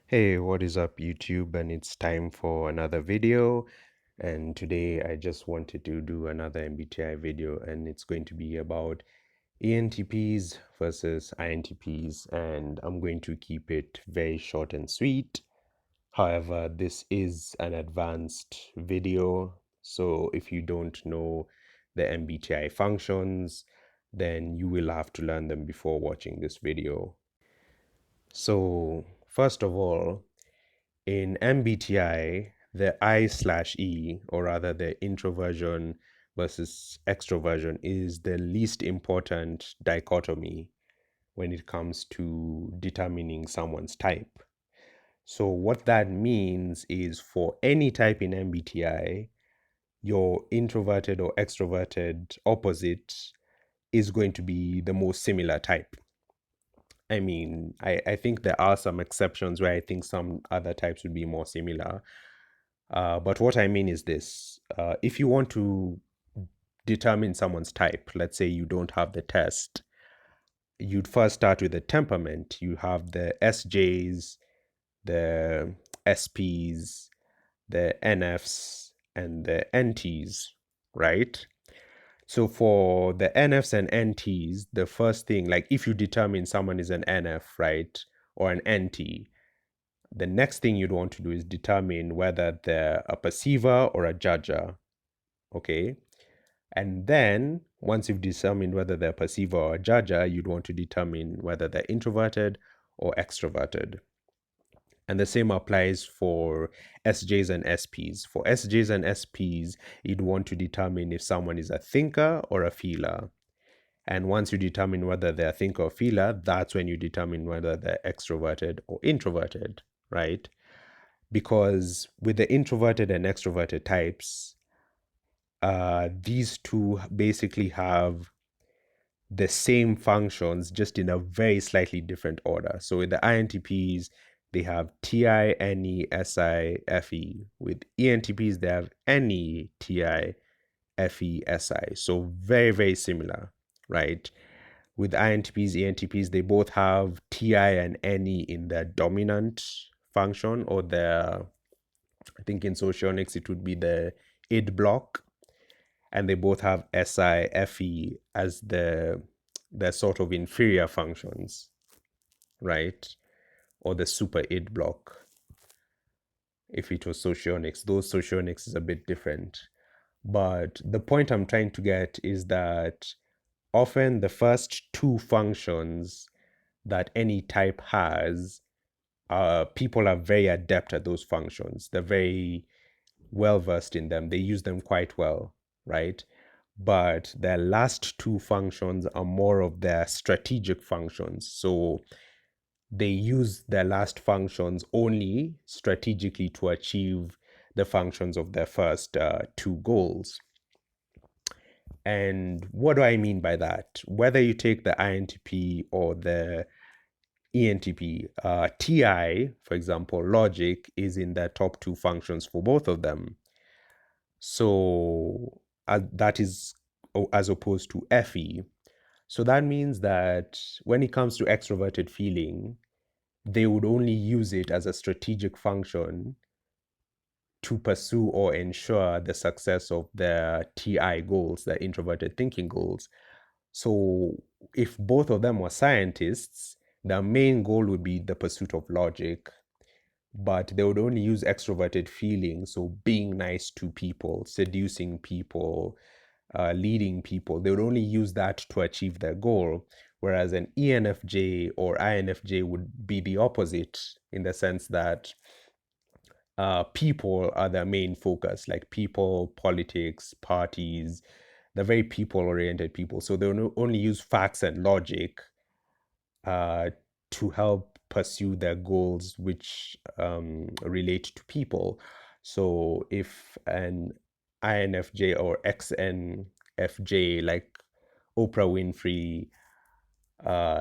Hey, what is up, YouTube? And it's time for another video. And today I just wanted to do another MBTI video, and it's going to be about ENTPs versus INTPs. And I'm going to keep it very short and sweet. However, this is an advanced video. So if you don't know the MBTI functions, then you will have to learn them before watching this video. So, first of all, in MBTI, the I/E, or rather the introversion versus extroversion, is the least important dichotomy when it comes to determining someone's type. So, what that means is for any type in MBTI, your introverted or extroverted opposite is going to be the most similar type. I mean, I think there are some exceptions where I think some other types would be more similar. But what I mean is this. If you want to determine someone's type, let's say you don't have the test, you'd first start with the temperament. You have the SJs, the SPs, the NFs, and the NTs, right? So for the NFs and NTs, the first thing, like if you determine someone is an NF, right, or an NT, the next thing you'd want to do is determine whether they're a perceiver or a judger, okay? And then once you've determined whether they're a perceiver or a judger, you'd want to determine whether they're introverted or extroverted. And the same applies for SJs and SPs. For SJs and SPs, you'd want to determine if someone is a thinker or a feeler. And once you determine whether they're a thinker or feeler, that's when you determine whether they're extroverted or introverted, right? Because with the introverted and extroverted types, these two basically have the same functions, just in a very slightly different order. So with the INTPs, they have TI, NE, SI, FE. With ENTPs, they have NE, TI, FE, SI. So very, very similar, right? With INTPs, ENTPs, they both have TI and NE in their dominant function, or their, I think in socionics, it would be the id block. And they both have SI, FE as the sort of inferior functions, right? Or the super id block. If it was socionics, those socionics is a bit different. But the point I'm trying to get is that often the first two functions that any type has, people are very adept at those functions. They're very well versed in them. They use them quite well, right? But their last two functions are more of their strategic functions. So they use their last functions only strategically to achieve the functions of their first two goals. And what do I mean by that? Whether you take the INTP or the ENTP, TI, for example, logic is in their top two functions for both of them. So that is as opposed to FE. So that means that when it comes to extroverted feeling, they would only use it as a strategic function to pursue or ensure the success of their TI goals, their introverted thinking goals. So if both of them were scientists, their main goal would be the pursuit of logic, but they would only use extroverted feelings, so being nice to people, seducing people, leading people. They would only use that to achieve their goal. Whereas an ENFJ or INFJ would be the opposite, in the sense that people are their main focus, like people, politics, parties. They're very people oriented people. So they only use facts and logic uh, to help pursue their goals, which relate to people. So if an INFJ or XNFJ, like Oprah Winfrey,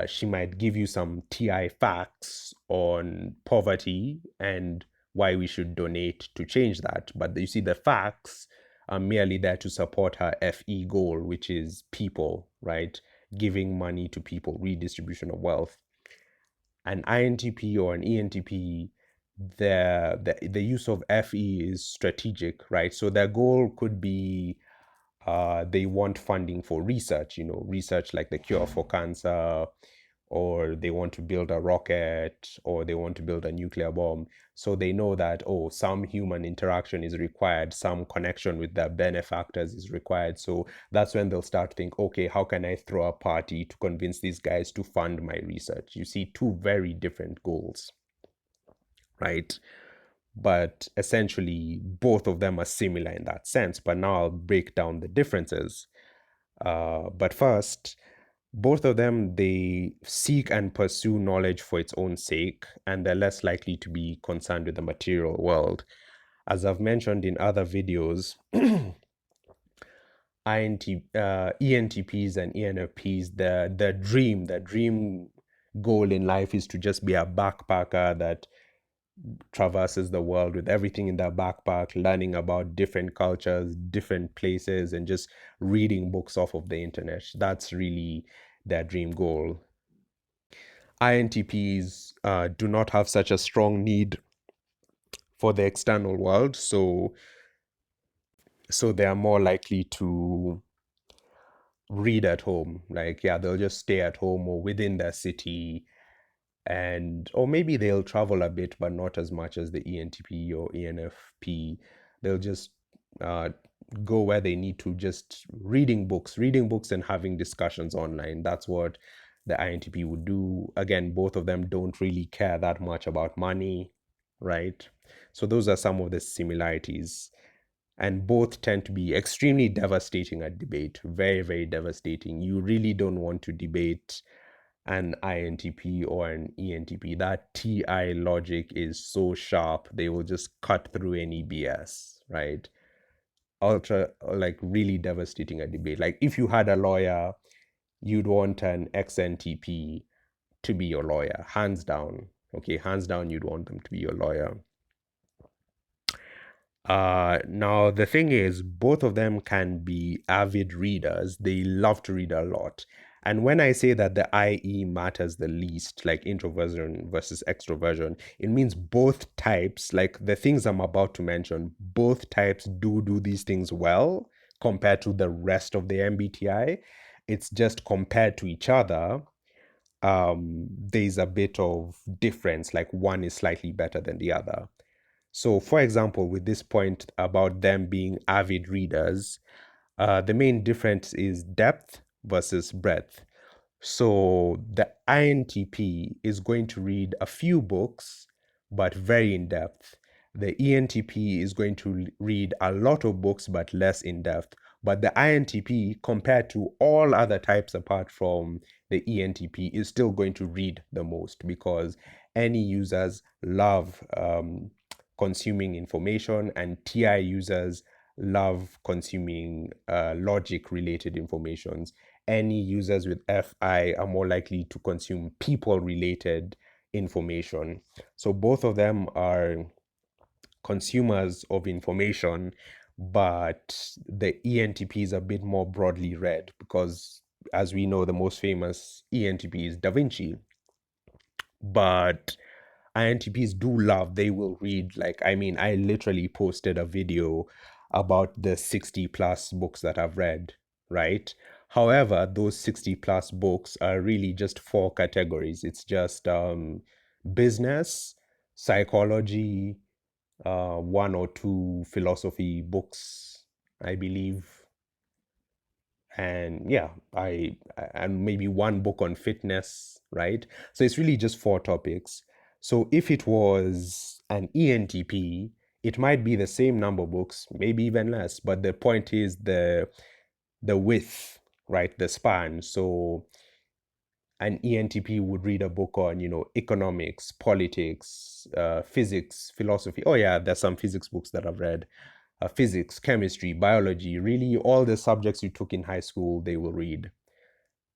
she might give you some TI facts on poverty and why we should donate to change that. But you see, the facts are merely there to support her FE goal, which is people, right? Giving money to people, redistribution of wealth. An INTP or an ENTP, the use of FE is strategic, right? So their goal could be they want funding for research, research like the cure for cancer, or they want to build a rocket, or they want to build a nuclear bomb. So they know that, oh, some human interaction is required, some connection with their benefactors is required. So that's when they'll start to think, okay, how can I throw a party to convince these guys to fund my research? You see two very different goals, right? But essentially, both of them are similar in that sense. But now I'll break down the differences. But first, both of them, they seek and pursue knowledge for its own sake, and they're less likely to be concerned with the material world. As I've mentioned in other videos, ENTPs and ENFPs, their dream goal in life is to just be a backpacker that traverses the world with everything in their backpack, learning about different cultures, different places, and just reading books off of the internet. That's really their dream goal. INTPs do not have such a strong need for the external world, so they are more likely to read at home. Like, yeah, they'll just stay at home or within their city, and or maybe they'll travel a bit, but not as much as the ENTP or ENFP. They'll just uh, go where they need to, just reading books and having discussions online. That's what the INTP would do. Again, both of them don't really care that much about money, right? So those are some of the similarities. And both tend to be extremely devastating at debate. Very, very devastating. You really don't want to debate an INTP or an ENTP. That TI logic is so sharp, they will just cut through any BS, right? Ultra, like, really devastating a debate. Like, if you had a lawyer, you'd want an XNTP to be your lawyer, hands down. Okay, hands down, you'd want them to be your lawyer. Now the thing is, both of them can be avid readers. They love to read a lot. And when I say that the IE matters the least, like introversion versus extroversion, it means both types, like the things I'm about to mention, both types do these things well compared to the rest of the MBTI. It's just compared to each other, there's a bit of difference, like one is slightly better than the other. So, for example, with this point about them being avid readers, the main difference is depth versus breadth. So, the INTP is going to read a few books, but very in depth. The ENTP is going to read a lot of books, but less in depth. But the INTP, compared to all other types apart from the ENTP, is still going to read the most, because any users love consuming information, and TI users love consuming logic related informations. Any users with FI are more likely to consume people related information. So both of them are consumers of information, but the ENTP is a bit more broadly read because, as we know, the most famous ENTP is Da Vinci. But INTPs do love, they will read, like, I mean, I literally posted a video about the 60 plus books that I've read, right? However, those 60 plus books are really just four categories. It's just business, psychology, one or two philosophy books, I believe, and yeah, and maybe one book on fitness, right? So it's really just four topics. So if it was an ENTP, it might be the same number of books, maybe even less, but the point is the width, right? The span. So an ENTP would read a book on, economics, politics, physics, philosophy. Oh yeah, there's some physics books that I've read. Physics, chemistry, biology, really all the subjects you took in high school, they will read.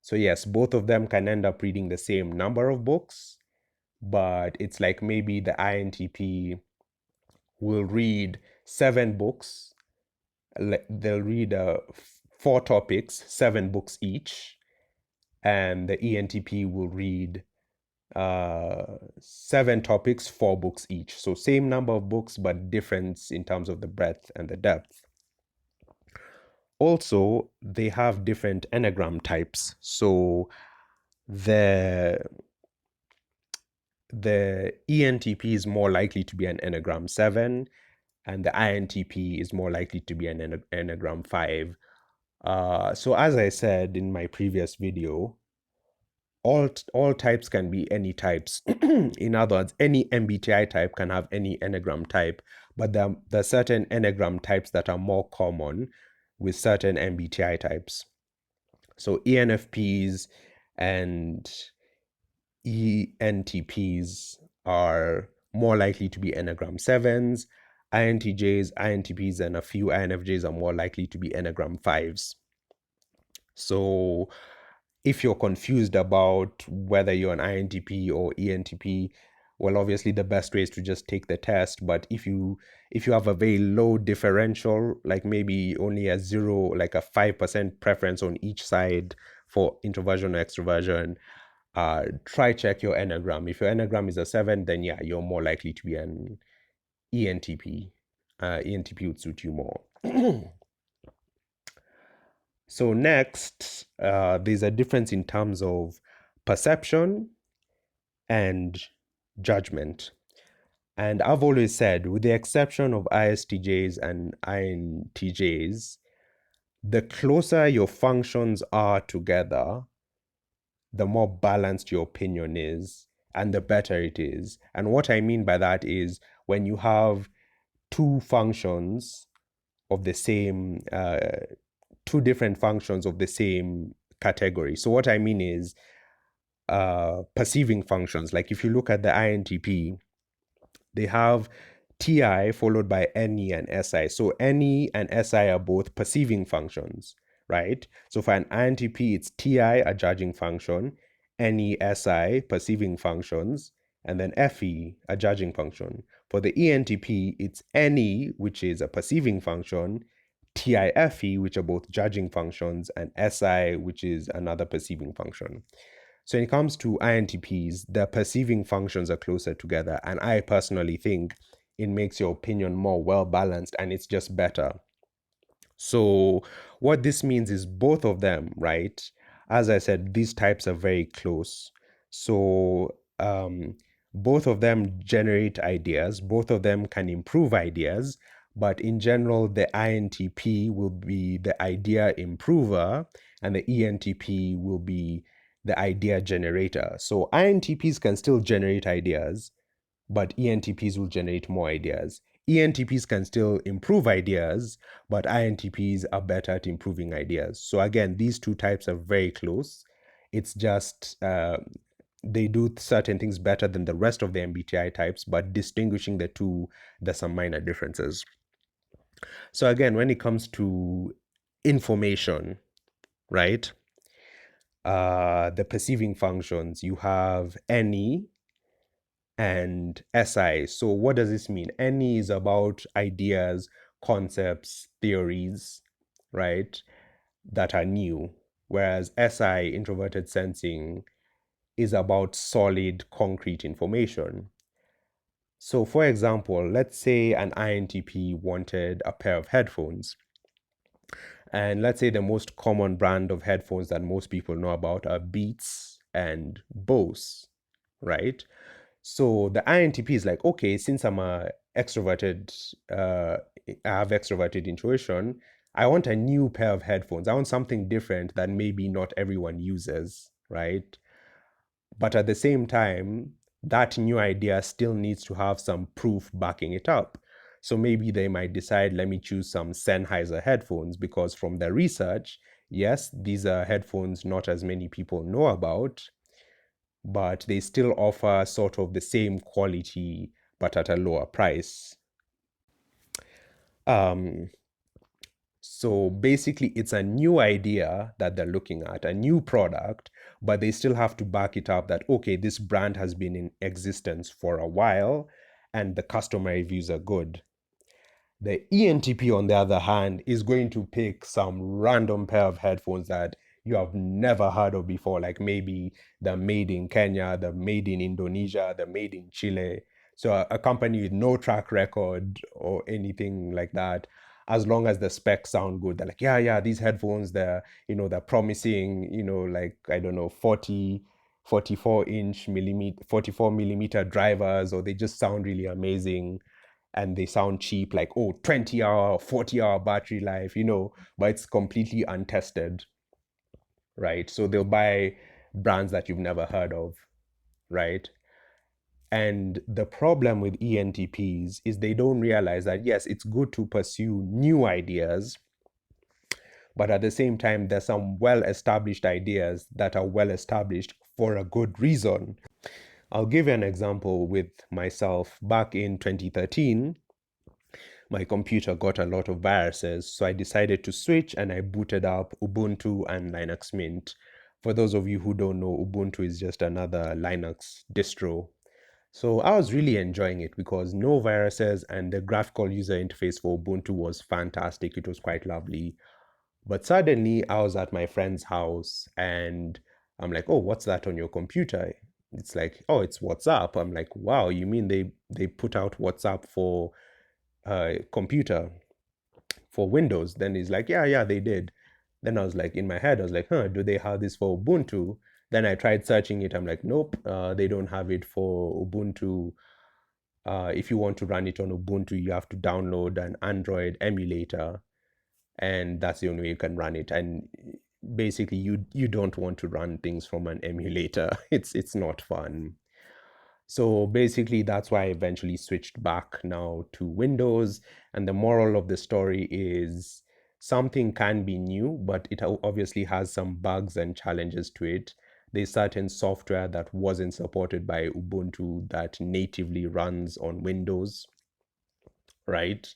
So yes, both of them can end up reading the same number of books, but it's like maybe the INTP will read 7 books. They'll read four topics, 7 books each, and the ENTP will read 7 topics, 4 books each. So same number of books, but difference in terms of the breadth and the depth. Also, they have different Enneagram types. So the ENTP is more likely to be an Enneagram 7, and the INTP is more likely to be an Enneagram 5. So as I said in my previous video, all types can be any types. In other words, any MBTI type can have any Enneagram type, but there are certain Enneagram types that are more common with certain MBTI types. So ENFPs and ENTPs are more likely to be Enneagram 7s. INTJs, INTPs, and a few INFJs are more likely to be Enneagram 5s. So if you're confused about whether you're an INTP or ENTP, well, obviously the best way is to just take the test. But if you have a very low differential, like maybe only a 0, like a 5% preference on each side for introversion or extroversion, try check your Enneagram. If your Enneagram is a 7, then yeah, you're more likely to be an ENTP. ENTP would suit you more. So next, there's a difference in terms of perception and judgment. And I've always said, with the exception of ISTJs and INTJs, the closer your functions are together, the more balanced your opinion is and the better it is. And what I mean by that is when you have two functions of the same, two different functions of the same category. So what I mean is perceiving functions. Like if you look at the INTP, they have TI followed by NE and SI. So NE and SI are both perceiving functions, right? So for an INTP, it's TI, a judging function, NE, SI, perceiving functions, and then FE, a judging function. For the ENTP, it's NE, which is a perceiving function, TIFE, which are both judging functions, and SI, which is another perceiving function. So when it comes to INTPs, the perceiving functions are closer together. And I personally think it makes your opinion more well balanced and it's just better. So what this means is both of them, right? As I said, these types are very close. So both of them generate ideas, both of them can improve ideas, but in general, the INTP will be the idea improver and the ENTP will be the idea generator. So INTPs can still generate ideas, but ENTPs will generate more ideas. ENTPs can still improve ideas, but INTPs are better at improving ideas. So again, these two types are very close. It's just they do certain things better than the rest of the MBTI types, but distinguishing the two, there's some minor differences. So again, when it comes to information, right? The perceiving functions, you have NE and SI. So what does this mean? NE is about ideas, concepts, theories, right, that are new, whereas SI, introverted sensing, is about solid, concrete information. So for example, let's say an INTP wanted a pair of headphones. And let's say the most common brand of headphones that most people know about are Beats and Bose, right? So the INTP is like, okay, since I'm a extroverted, I have extroverted intuition, I want a new pair of headphones. I want something different that maybe not everyone uses, right? But at the same time, that new idea still needs to have some proof backing it up. So maybe they might decide, let me choose some Sennheiser headphones because from the research, yes, these are headphones not as many people know about, but they still offer sort of the same quality, but at a lower price. So basically, it's a new idea that they're looking at, a new product, but they still have to back it up that, okay, this brand has been in existence for a while and the customer reviews are good. The ENTP, on the other hand, is going to pick some random pair of headphones that you have never heard of before, like maybe the made in Kenya, the made in Indonesia, the made in Chile. So a company with no track record or anything like that, as long as the specs sound good, they're like, yeah, yeah, these headphones, they're promising, like, I don't know, 44 millimeter drivers, or they just sound really amazing and they sound cheap, like, oh, 20-hour, 40-hour battery life, but it's completely untested, right? So they'll buy brands that you've never heard of, right? And the problem with ENTPs is they don't realize that, yes, it's good to pursue new ideas, but at the same time, there's some well established ideas that are well established for a good reason. I'll give you an example with myself. Back in 2013, my computer got a lot of viruses, so I decided to switch and I booted up Ubuntu and Linux Mint. For those of you who don't know, Ubuntu is just another Linux distro. So I was really enjoying it because no viruses and the graphical user interface for Ubuntu was fantastic. It was quite lovely. But suddenly I was at my friend's house and I'm like, oh, what's that on your computer? It's like, oh, it's WhatsApp. I'm like, wow, you mean they put out WhatsApp for computer for Windows? Then he's like, yeah, yeah, they did. Then I was like, in my head, I was like, huh, do they have this for Ubuntu? Then I tried searching it. I'm like, nope, they don't have it for Ubuntu. If you want to run it on Ubuntu, you have to download an Android emulator, and that's the only way you can run it. And basically, you don't want to run things from an emulator. It's not fun. So basically, that's why I eventually switched back now to Windows. And the moral of the story is something can be new, but it obviously has some bugs and challenges to it. There's certain software that wasn't supported by Ubuntu that natively runs on Windows, right?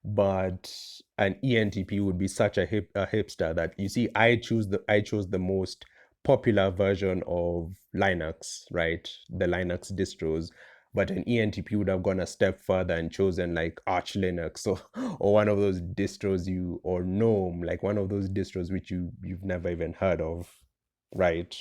But an ENTP would be such a hipster that, you see, I chose the most popular version of Linux, right? The Linux distros. But an ENTP would have gone a step further and chosen like Arch Linux or one of those distros or GNOME, like one of those distros which you've never even heard of, right?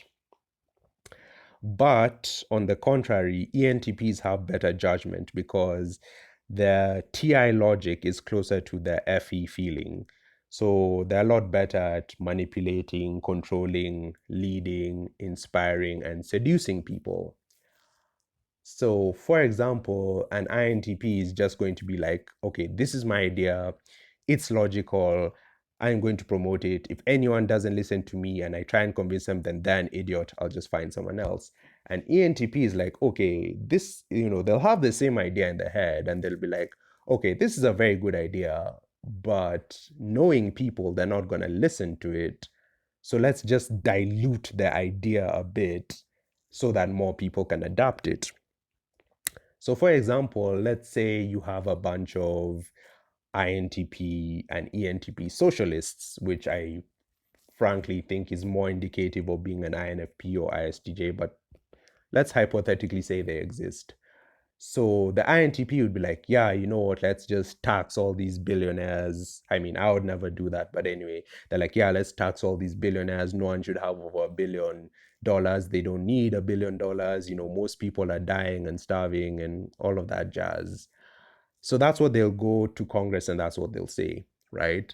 But on the contrary, ENTPs have better judgment because their TI logic is closer to their FE feeling. So they're a lot better at manipulating, controlling, leading, inspiring, and seducing people. So, for example, an INTP is just going to be like, okay, this is my idea. It's logical. I'm going to promote it. If anyone doesn't listen to me and I try and convince them, then they're an idiot. I'll just find someone else. And ENTP is like, okay, this, they'll have the same idea in their head and they'll be like, okay, this is a very good idea, but knowing people, they're not going to listen to it. So let's just dilute the idea a bit so that more people can adapt it. So, for example, let's say you have a bunch of INTP and ENTP socialists, which I frankly think is more indicative of being an INFP or ISTJ, but let's hypothetically say they exist. So the INTP would be like, yeah, you know what, let's just tax all these billionaires. I mean, I would never do that, but anyway, they're like, yeah, let's tax all these billionaires. No one should have over $1 billion. They don't need $1 billion. Most people are dying and starving and all of that jazz. So that's what they'll go to Congress and that's what they'll say, right?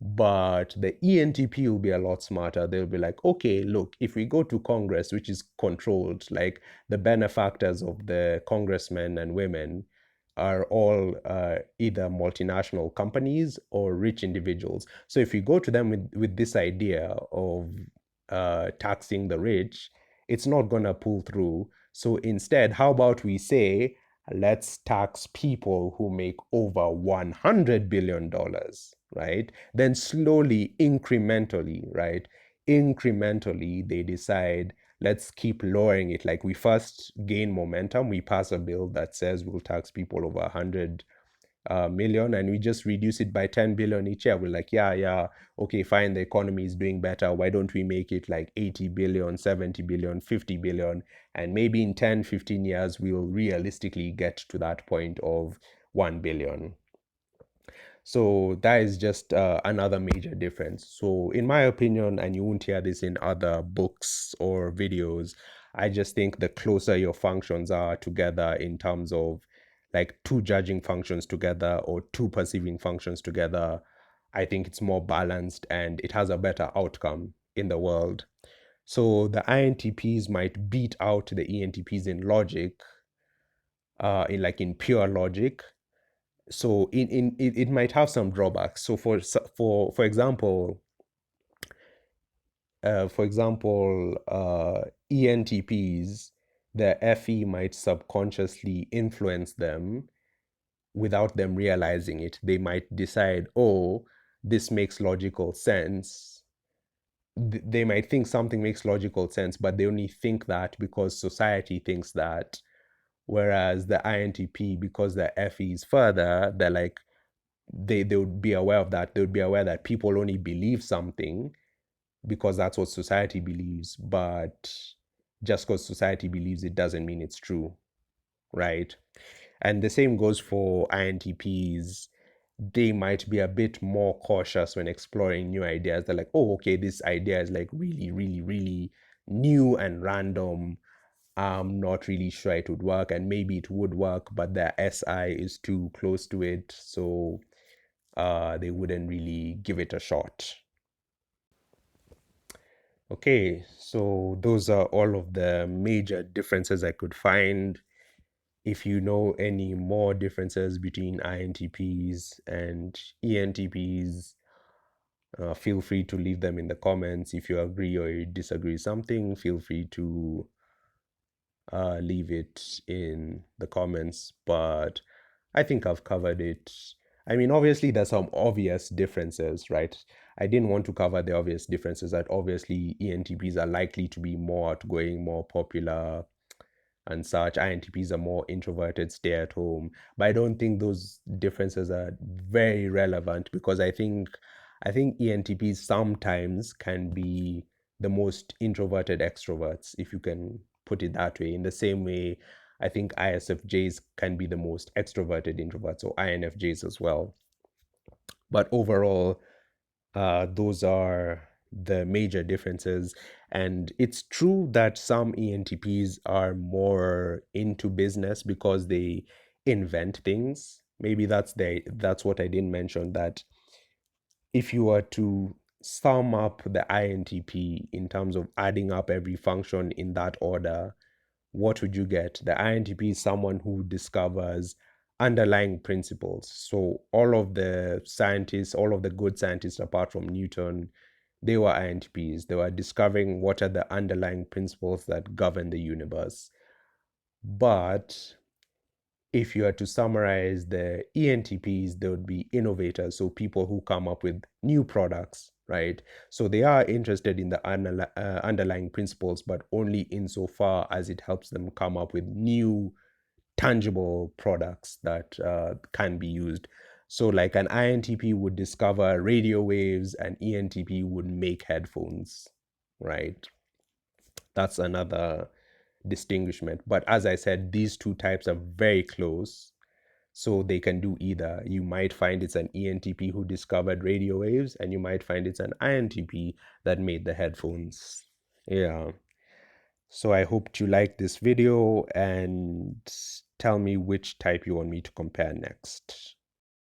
But the ENTP will be a lot smarter. They'll be like, okay, look, if we go to Congress, which is controlled, like the benefactors of the congressmen and women are all either multinational companies or rich individuals. So if we go to them with this idea of taxing the rich, it's not going to pull through. So instead, how about we say, let's tax people who make over $100 billion, right? Then slowly, incrementally, right? Incrementally, they decide, let's keep lowering it. Like we first gain momentum, we pass a bill that says we'll tax people over 100 million and we just reduce it by 10 billion each year. We're like, yeah, okay, fine, the economy is doing better. Why don't we make it like 80 billion, 70 billion, 50 billion? And maybe in 10, 15 years, we'll realistically get to that point of 1 billion. So that is just another major difference. So in my opinion, and you won't hear this in other books or videos, I just think the closer your functions are together in terms of like two judging functions together or two perceiving functions together, I think it's more balanced and it has a better outcome in the world. So the INTPs might beat out the ENTPs in logic, in pure logic. So it might have some drawbacks. So for example, ENTPs, the FE might subconsciously influence them without them realizing it. They might decide, oh, this makes logical sense. They might think something makes logical sense, but they only think that because society thinks that. Whereas the INTP, because the FE is further, they're like, they would be aware of that. They would be aware that people only believe something because that's what society believes. But just because society believes it doesn't mean it's true, right? And the same goes for INTPs. They might be a bit more cautious when exploring new ideas. They're like, oh, okay, this idea is like really, really, really new and random. I'm not really sure it would work, and maybe it would work, but their SI is too close to it, so they wouldn't really give it a shot. Okay, so those are all of the major differences I could find. If you know any more differences between INTPs and ENTPs, feel free to leave them in the comments. If you agree or you disagree with something, feel free to leave it in the comments. But I think I've covered it. I mean, obviously, there's some obvious differences, right? I didn't want to cover the obvious differences that obviously ENTPs are likely to be more outgoing, more popular, and such. INTPs are more introverted, stay at home. But I don't think those differences are very relevant because I think ENTPs sometimes can be the most introverted extroverts, if you can put it that way. In the same way, I think ISFJs can be the most extroverted introverts, or INFJs as well. But overall, those are the major differences. And it's true that some ENTPs are more into business because they invent things. Maybe that's what I didn't mention, that if you were to sum up the INTP in terms of adding up every function in that order, what would you get? The INTP is someone who discovers underlying principles. So all of the scientists, all of the good scientists apart from Newton, they were INTPs. They were discovering what are the underlying principles that govern the universe. But if you are to summarize the ENTPs, they would be innovators, so people who come up with new products, right? So they are interested in the underlying principles, but only insofar as it helps them come up with new tangible products that can be used. So, like an INTP would discover radio waves, and ENTP would make headphones, right? That's another distinguishment. But as I said, these two types are very close. So they can do either. You might find it's an ENTP who discovered radio waves, and you might find it's an INTP that made the headphones. Yeah. So I hope you like this video and tell me which type you want me to compare next.